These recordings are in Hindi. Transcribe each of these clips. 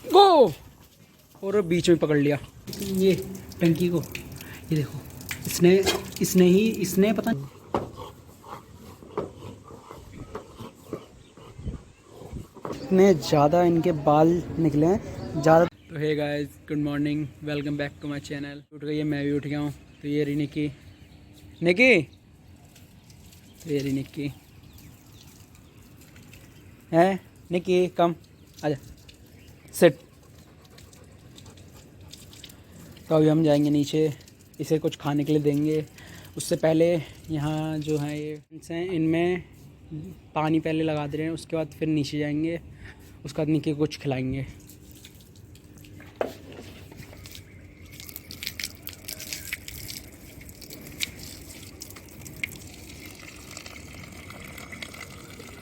गो, और बीच में पकड़ लिया ये टंकी को। ये देखो, इसने पता इतने ज़्यादा इनके बाल निकले हैं ज़्यादा। तो hey guys, good morning, welcome back to my channel. उठ गई है, मैं भी उठ गया हूँ। तो ये रही निक्की, तो ये रही निक्की है। निक्की कम, आजा, सिट। तो अभी हम जाएंगे नीचे, इसे कुछ खाने के लिए देंगे। उससे पहले यहाँ जो है ये हैं, इनमें पानी पहले लगा दे रहे हैं, उसके बाद फिर नीचे जाएंगे, उसके बाद निक्की को कुछ खिलाएंगे।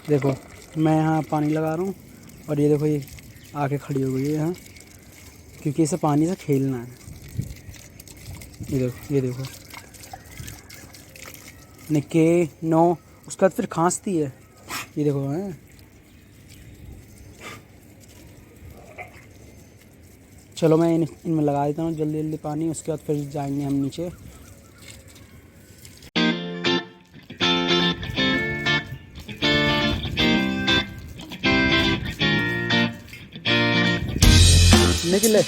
देखो, मैं यहाँ पानी लगा रहा हूँ और ये देखो, ये आके खड़ी हो गई है यहाँ, क्योंकि इसे पानी से खेलना है। ये देखो निक्की, नो। उसके बाद फिर खांसती है, ये देखो है। चलो मैं इनमें लगा देता हूँ जल्दी जल्दी पानी, उसके बाद फिर जाएंगे हम नीचे। निकले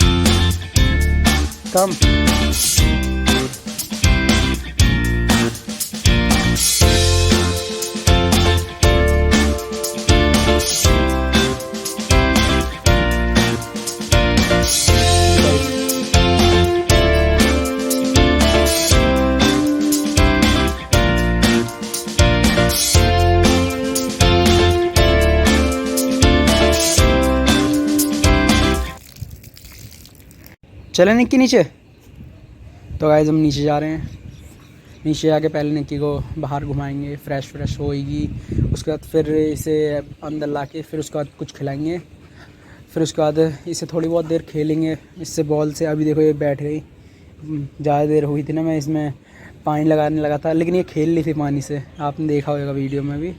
कम। चले निक्की नीचे। तो गाइस हम नीचे जा रहे हैं। नीचे आके पहले निक्की को बाहर घुमाएंगे, फ्रेश होएगी। उसके बाद फिर इसे अंदर लाके फिर उसके बाद कुछ खिलाएंगे। फिर उसके बाद इसे थोड़ी बहुत देर खेलेंगे इससे, बॉल से। अभी देखो ये बैठ गई, ज़्यादा देर हुई थी ना, मैं इसमें पानी लगाने लगा था, लेकिन ये खेल ली थी पानी से, आपने देखा होगा वीडियो में भी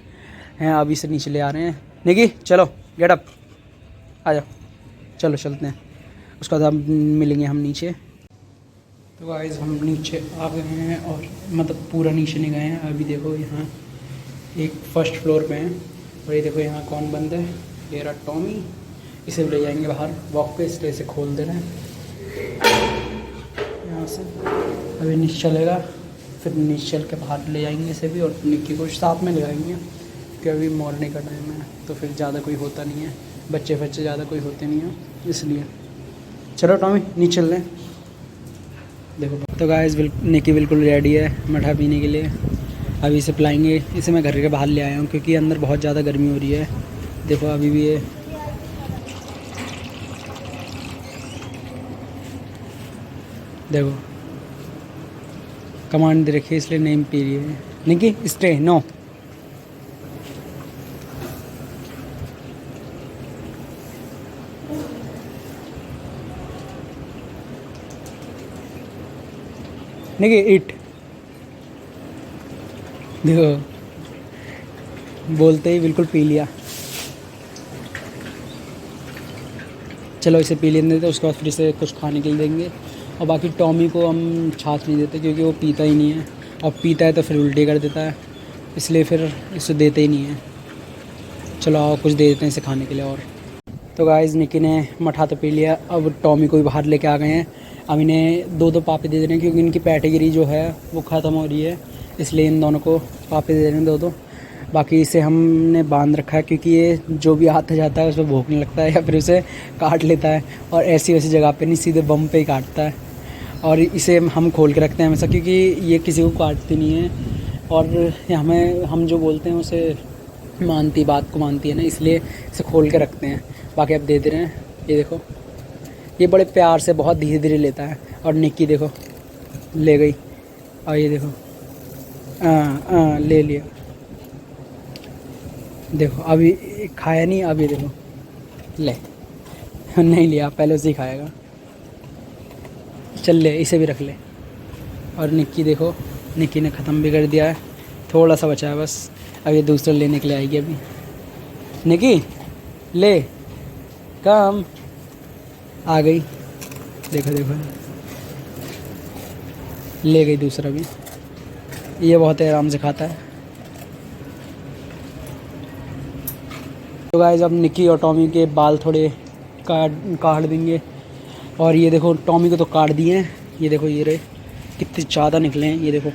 हैं। अभी इसे नीचे ले आ रहे हैं। निक्की चलो, गेट अप, आ जाओ, चलो चलते हैं। उसके बाद हम मिलेंगे हम नीचे। तो गाइस हम नीचे आ गए हैं, और मतलब पूरा नीचे नहीं गए हैं। अभी देखो यहाँ एक फर्स्ट फ्लोर पे हैं, और ये देखो यहाँ कौन बंद है, ये रहा टॉमी। इसे ले जाएंगे बाहर वॉक पे, इसलिए इसे खोल दे रहे हैं यहाँ से। अभी नीचे चलेगा, फिर नीचे चल के बाहर ले जाएंगे इसे भी, और निक्की को साथ में ले जाएंगे, क्योंकि अभी मॉर्निंग का टाइम है, तो फिर ज़्यादा कोई होता नहीं है, बच्चे ज़्यादा कोई होते नहीं हैं, इसलिए। चलो टॉमी नीचे चल रहे हैं। देखो तो गाइस निक्की बिल्कुल रेडी है मठा पीने के लिए। अभी इसे पिलाएंगे। इसे मैं घर के बाहर ले आया हूँ, क्योंकि अंदर बहुत ज़्यादा गर्मी हो रही है। देखो अभी भी ये देखो कमांड दे रखी है, इसलिए नहीं पी रही है। Nikki stay, no. Nikki eat. देखो बोलते ही बिल्कुल पी लिया। चलो इसे पी लेने देते, उसके बाद फिर इसे कुछ खाने के लिए देंगे। और बाकी टॉमी को हम छाछ नहीं देते, क्योंकि वो पीता ही नहीं है, और पीता है तो फिर उल्टी कर देता है, इसलिए फिर इसे देते ही नहीं है। चलो आओ कुछ दे देते हैं इसे खाने के लिए। और तो गाइस निक्की ने मठा तो पी लिया, अब टॉमी को भी बाहर लेके आ गए हैं। अब इन्हें दो पापे दे रहे हैं, क्योंकि इनकी पैटेगिरी जो है वो ख़त्म हो रही है, इसलिए इन दोनों को पापे दे रहे हैं दो। बाकी इसे हमने बांध रखा है, क्योंकि ये जो भी आता जाता है उस पर भौंकने लगता है, या फिर उसे काट लेता है, और ऐसी वैसी जगह पे नहीं, सीधे बम पे ही काटता है। और इसे हम खोल के रखते हैं हमेशा, क्योंकि ये किसी को काटती नहीं है, और हम जो बोलते हैं उसे बात को मानती है ना, इसलिए इसे खोल के रखते हैं। बाकी अब दे दे रहे हैं। ये देखो ये बड़े प्यार से बहुत धीरे धीरे लेता है। और निक्की देखो ले गई, और ये देखो ले लिया। देखो अभी खाया नहीं, अभी देखो ले नहीं लिया, पहले उसे ही खाएगा। चल ले, इसे भी रख ले। और निक्की देखो, निक्की ने ख़त्म भी कर दिया है, थोड़ा सा बचा है बस। अब ये दूसरा लेने के लिए आएगी अभी। निक्की ले, कम आ गई, देखो देखो, ले गई दूसरा भी। ये बहुत आराम से खाता है। तो गाइस अब निक्की और टॉमी के बाल थोड़े काट देंगे। और ये देखो टॉमी को तो काट दिए हैं, ये देखो ये रहे कितने ज़्यादा निकले हैं, ये देखो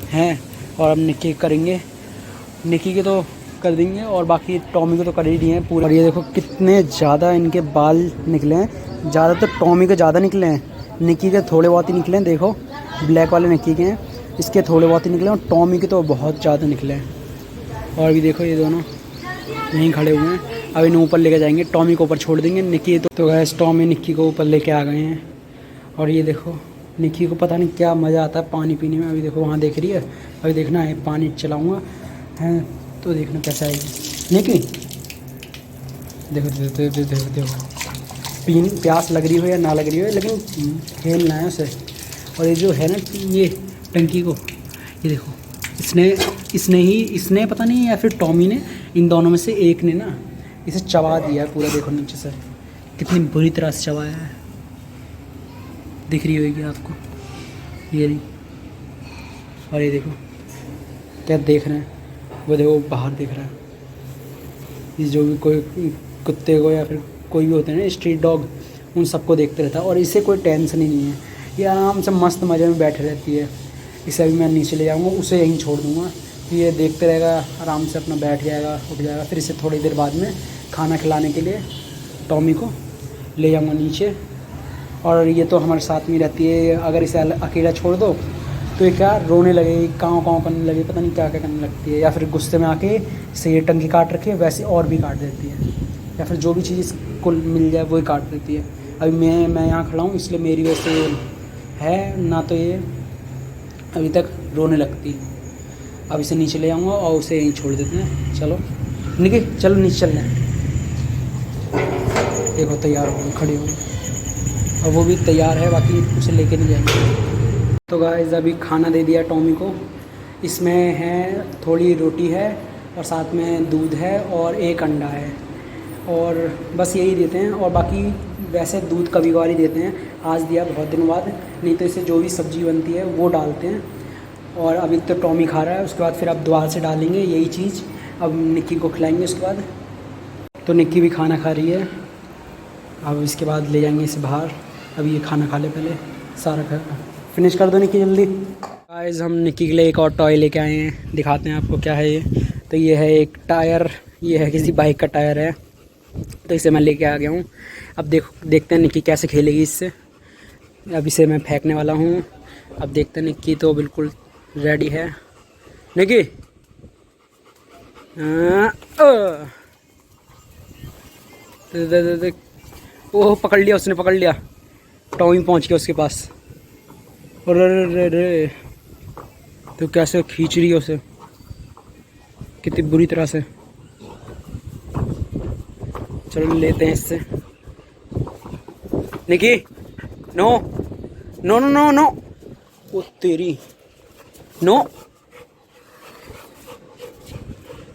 हैं। और अब निक्की करेंगे, निक्की के तो कर देंगे और बाकी टॉमी को तो कर ही दिए हैं पूरे। और ये देखो कितने ज़्यादा इनके बाल निकले हैं, ज़्यादा तो टॉमी के ज़्यादा निकले हैं, निक्की के थोड़े बहुत ही निकले हैं। देखो ब्लैक वाले निक्की के हैं, इसके थोड़े बहुत ही निकले हैं और टॉमी के तो बहुत ज़्यादा निकले हैं। और भी देखो ये दोनों यहीं खड़े हुए हैं, अब इन्हें ऊपर लेके जाएंगे, टॉमी को ऊपर छोड़ देंगे। निक्की तो गैस टॉमी निक्की को ऊपर लेके आ गए हैं। और ये देखो निक्की को पता नहीं क्या मज़ा आता है पानी पीने में। अभी देखो वहाँ देख रही है, अभी देखना है पानी चलाऊँगा हैं तो देखना कैसा आएगी। निक्की देखो देखो देखो देखो देखो, प्यास लग रही हो या ना लग रही हो, लेकिन खेलना है उसे। और ये जो है ना ये टंकी को, ये देखो इसने पता नहीं या फिर टॉमी ने, इन दोनों में से एक ने ना इसे चबा दिया है पूरा। देखो नीचे से कितनी बुरी तरह से चबाया है, दिख रही होगी आपको, ये नहीं। और ये देखो क्या देख रहे हैं, वो देखो बाहर देख रहा है। ये जो भी कोई कुत्ते को या फिर कोई भी होते हैं ना स्ट्रीट डॉग, उन सबको देखते रहता है। और इसे कोई टेंशन ही नहीं है, ये आराम से मस्त मज़े में बैठे रहती है। इसे अभी मैं नीचे ले जाऊँगा, उसे यहीं छोड़ दूँगा, ये देखते रहेगा, आराम से अपना बैठ जाएगा, उठ जाएगा। फिर इसे थोड़ी देर बाद में खाना खिलाने के लिए टॉमी को ले जाऊँगा नीचे। और ये तो हमारे साथ में रहती है, अगर इसे अकेला छोड़ दो तो ये क्या रोने लगेगी, काँव काँव करने लगेगी, पता नहीं क्या क्या करने लगती है। या फिर गुस्से में आके इसे ये टंकी काट रखी है, वैसे और भी काट देती है, या फिर जो भी चीज़ इसको मिल जाए वही काट देती है। अभी मैं यहाँ खड़ा हूँ इसलिए मेरी वजह से है ना, तो ये अभी तक रोने लगती है। अब इसे नीचे ले आऊँगा और उसे यहीं छोड़ देते हैं। चलो निकी चलो नीचे चल रहे हैं। देखो तैयार हो गई, खड़ी हो गई, और वो भी तैयार है, बाकी उसे लेके नहीं जाएंगे। तो गाइस अभी खाना दे दिया टॉमी को, इसमें है थोड़ी रोटी है और साथ में दूध है और एक अंडा है, और बस यही देते हैं। और बाकी वैसे दूध कभी कभार ही देते हैं, आज दिया बहुत दिनों बाद, नहीं तो इसे जो भी सब्ज़ी बनती है वो डालते हैं। और अभी तो टॉमी खा रहा है, उसके बाद फिर अब दोबारा से डालेंगे यही चीज़, अब निक्की को खिलाएंगे उसके बाद। तो निक्की भी खाना खा रही है, अब इसके बाद ले जाएंगे इसे बाहर। अब ये खाना खा ले पहले, सारा फिनिश कर दो निक्की जल्दी। गाइस हम निक्की के लिए एक और टॉय लेके आए हैं, दिखाते हैं आपको क्या है ये। तो ये है एक टायर, ये है किसी बाइक का टायर है, तो इसे मैं लेके आ गया हूँ। अब देखते हैं निक्की कैसे खेलेगी इससे। अब इसे मैं फेंकने वाला हूँ, अब देखते हैं। निक्की तो बिल्कुल रेडी है, निक्की ओह पकड़ लिया उसने, पकड़ लिया, टॉमी पहुँच गया उसके पास। और रे तो कैसे खींच रही है उसे, कितनी बुरी तरह से। चलो लेते हैं इससे। Nikki no no no no no, ओ तेरी नो।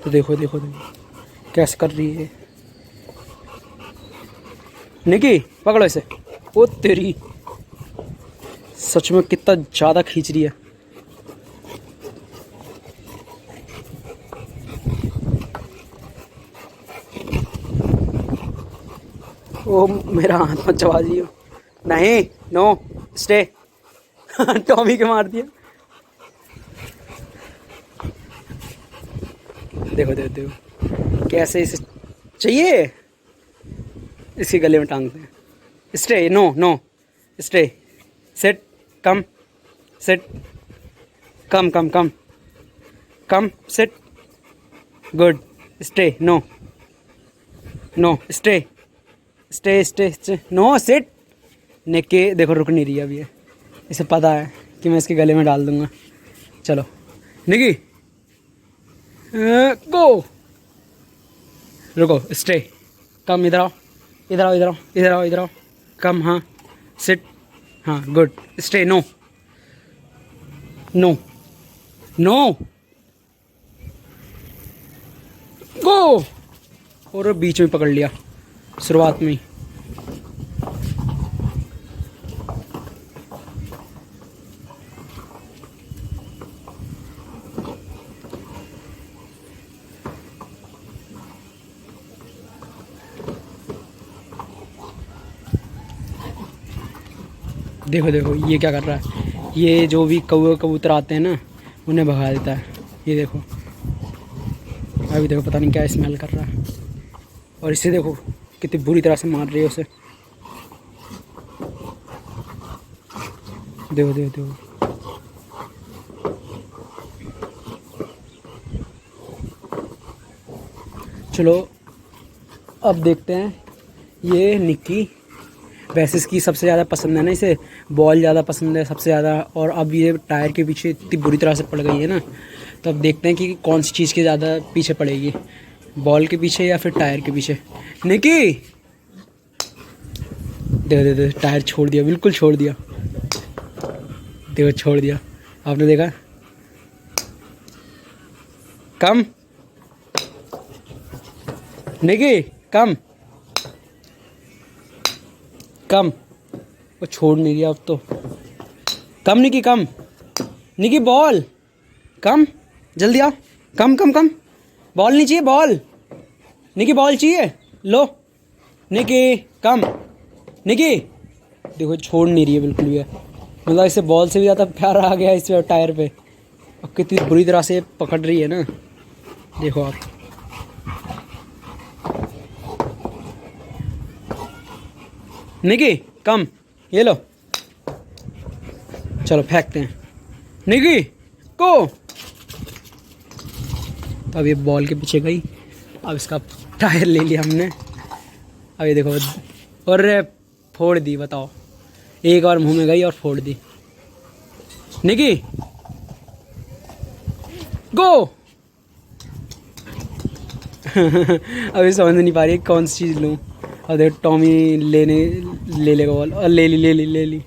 तो देखो देखो देखो कैसे कर रही है। निकी पकड़ो इसे, ओ तेरी, सच में कितना ज़्यादा खींच रही है। ओ मेरा हाथ मत चबा दियो, नहीं नो स्टे। टॉमी के मार दिया। देखो देखो देखो कैसे इसे चाहिए, इसके गले में टांगते हैं। Stay, no no stay, set, come set, come come come come set, good, stay, no no stay stay stay stay, no sit. Nikki देखो रुक नहीं रही है अभी ये, इसे पता है कि मैं इसके गले में डाल दूंगा। चलो निक्की गो, रुको, स्टे, कम, इधर आओ इधर आओ इधर आओ इधर आओ इधर आओ, कम, हाँ सिट, हाँ good, stay, no no no go. और बीच में पकड़ लिया शुरुआत में ही। देखो देखो ये क्या कर रहा है, ये जो भी कबूतर आते हैं ना उन्हें भगा देता है। ये देखो अभी देखो पता नहीं क्या स्मेल कर रहा है, और इसे देखो कितनी बुरी तरह से मार रही है उसे। देखो देखो देखो चलो अब देखते हैं ये निक्की। वैसे इसकी सबसे ज़्यादा पसंद है ना, इसे बॉल ज़्यादा पसंद है सबसे ज़्यादा, और अब ये टायर के पीछे इतनी बुरी तरह से पड़ गई है ना, तो अब देखते हैं कि कौन सी चीज़ के ज़्यादा पीछे पड़ेगी, बॉल के पीछे या फिर टायर के पीछे। निक्की देखो देखो देखो, टायर छोड़ दिया, बिल्कुल छोड़ दिया, देखो छोड़ दिया, आपने देखा। कम निक्की कम कम, वो छोड़ नहीं दिया अब तो। कम निक्की कम, निक्की बॉल कम, जल्दी आओ, कम कम कम, बॉल नहीं चाहिए, बॉल निक्की बॉल चाहिए, लो निक्की कम, निक्की देखो छोड़ नहीं रही है बिल्कुल भी, मतलब इससे बॉल से भी ज़्यादा प्यार आ गया इस टायर पे। अब कितनी बुरी तरह से पकड़ रही है ना, देखो आप। निक्की कम, ये लो, चलो फेंकते हैं निक्की को। तो अब ये बॉल के पीछे गई, अब इसका टायर ले लिया हमने। अब ये देखो, और फोड़ दी, बताओ, एक बार मुंह में गई और फोड़ दी। निक्की गो। अभी समझ नहीं पा रही कौन सी चीज़ लूँ। अब देखो टॉमी ले लेगा बॉल, और ले ली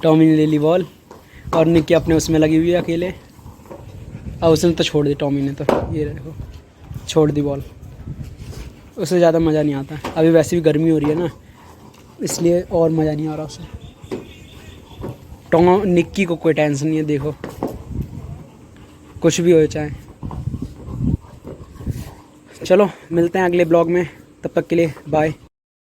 टॉमी ने ले ली बॉल, और निक्की अपने उसमें लगी हुई है अकेले। अब उसने तो छोड़ दी, टॉमी ने तो ये देखो छोड़ दी बॉल, उससे ज़्यादा मज़ा नहीं आता। अभी वैसे भी गर्मी हो रही है ना, इसलिए और मज़ा नहीं आ रहा उसे। निक्की को कोई टेंशन नहीं है, देखो कुछ भी हो चाहे। चलो मिलते हैं अगले ब्लॉग में, तब तक के लिए बाय।